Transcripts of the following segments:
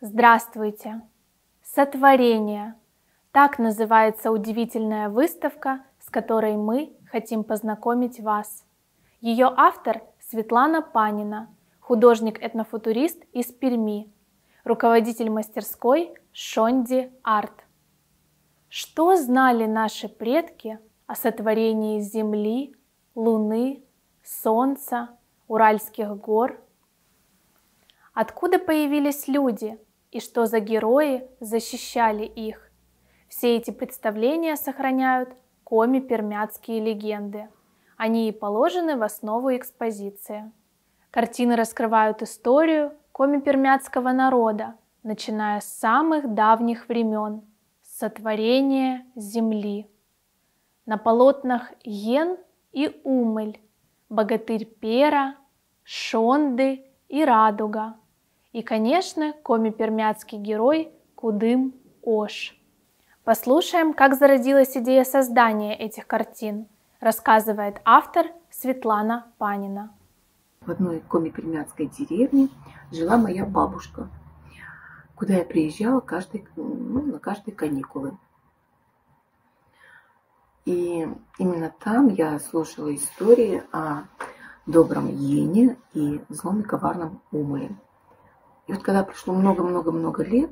Здравствуйте! Сотворение. Так называется удивительная выставка, с которой мы хотим познакомить вас. Ее автор Светлана Панина, художник-этнофутурист из Перми, руководитель мастерской Шонди Арт. Что знали наши предки о сотворении Земли, Луны, Солнца, Уральских гор? Откуда появились люди и что за герои защищали их? Все эти представления сохраняют коми-пермяцкие легенды. Они и положены в основу экспозиции. Картины раскрывают историю коми-пермяцкого народа, начиная с самых давних времен, с сотворения Земли. На полотнах Йен и Умыль, богатырь Пера, Шонды и Радуга. И, конечно, коми-пермяцкий герой Кудым-Ош. Послушаем, как зародилась идея создания этих картин, рассказывает автор Светлана Панина. В одной коми-пермяцкой деревне жила моя бабушка, куда я приезжала на каждые каникулы. И именно там я слушала истории о добром Йене и злом и коварном Умыле. И вот когда прошло много-много-много лет,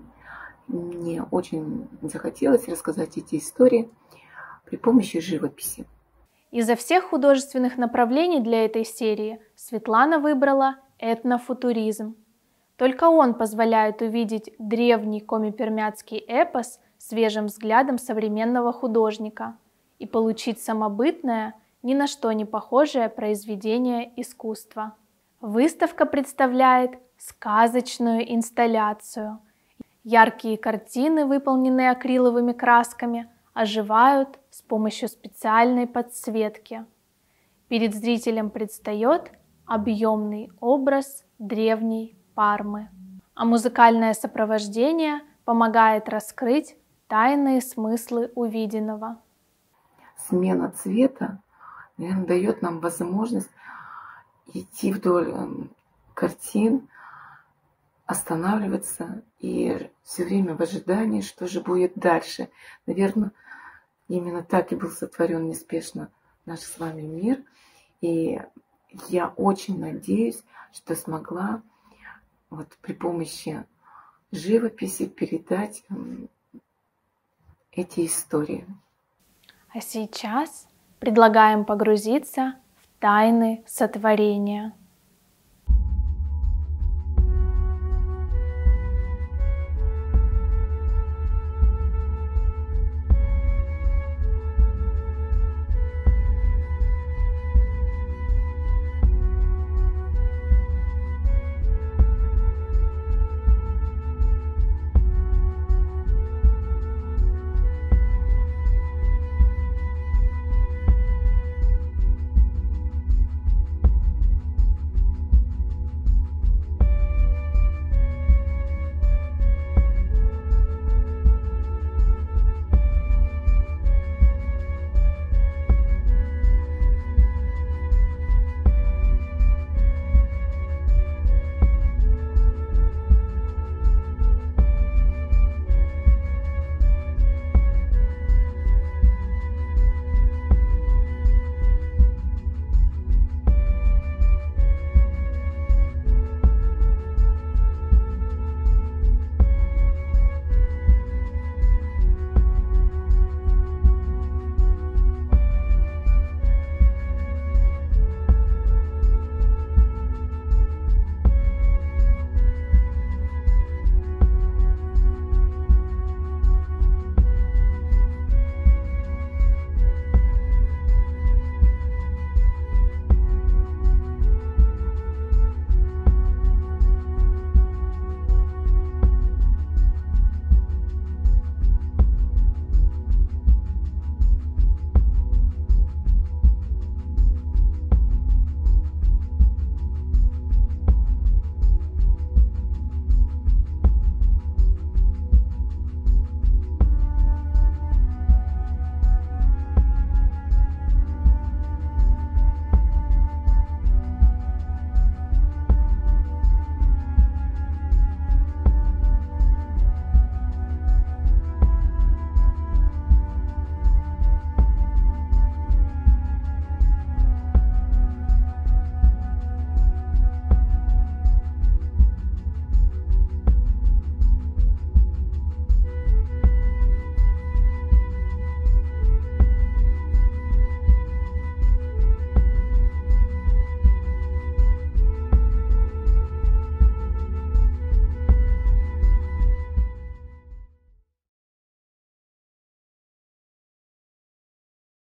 мне очень захотелось рассказать эти истории при помощи живописи. Изо всех художественных направлений для этой серии Светлана выбрала этнофутуризм. Только он позволяет увидеть древний коми-пермяцкий эпос свежим взглядом современного художника и получить самобытное, ни на что не похожее произведение искусства. Выставка представляет сказочную инсталляцию. Яркие картины, выполненные акриловыми красками, оживают с помощью специальной подсветки. Перед зрителем предстает объемный образ древней Пармы, а музыкальное сопровождение помогает раскрыть тайные смыслы увиденного. Смена цвета, наверное, дает нам возможность идти вдоль картин, останавливаться и все время в ожидании, что же будет дальше. Наверное, именно так и был сотворен неспешно наш с вами мир. И я очень надеюсь, что смогла при помощи живописи передать эти истории. А сейчас предлагаем погрузиться в тайны сотворения.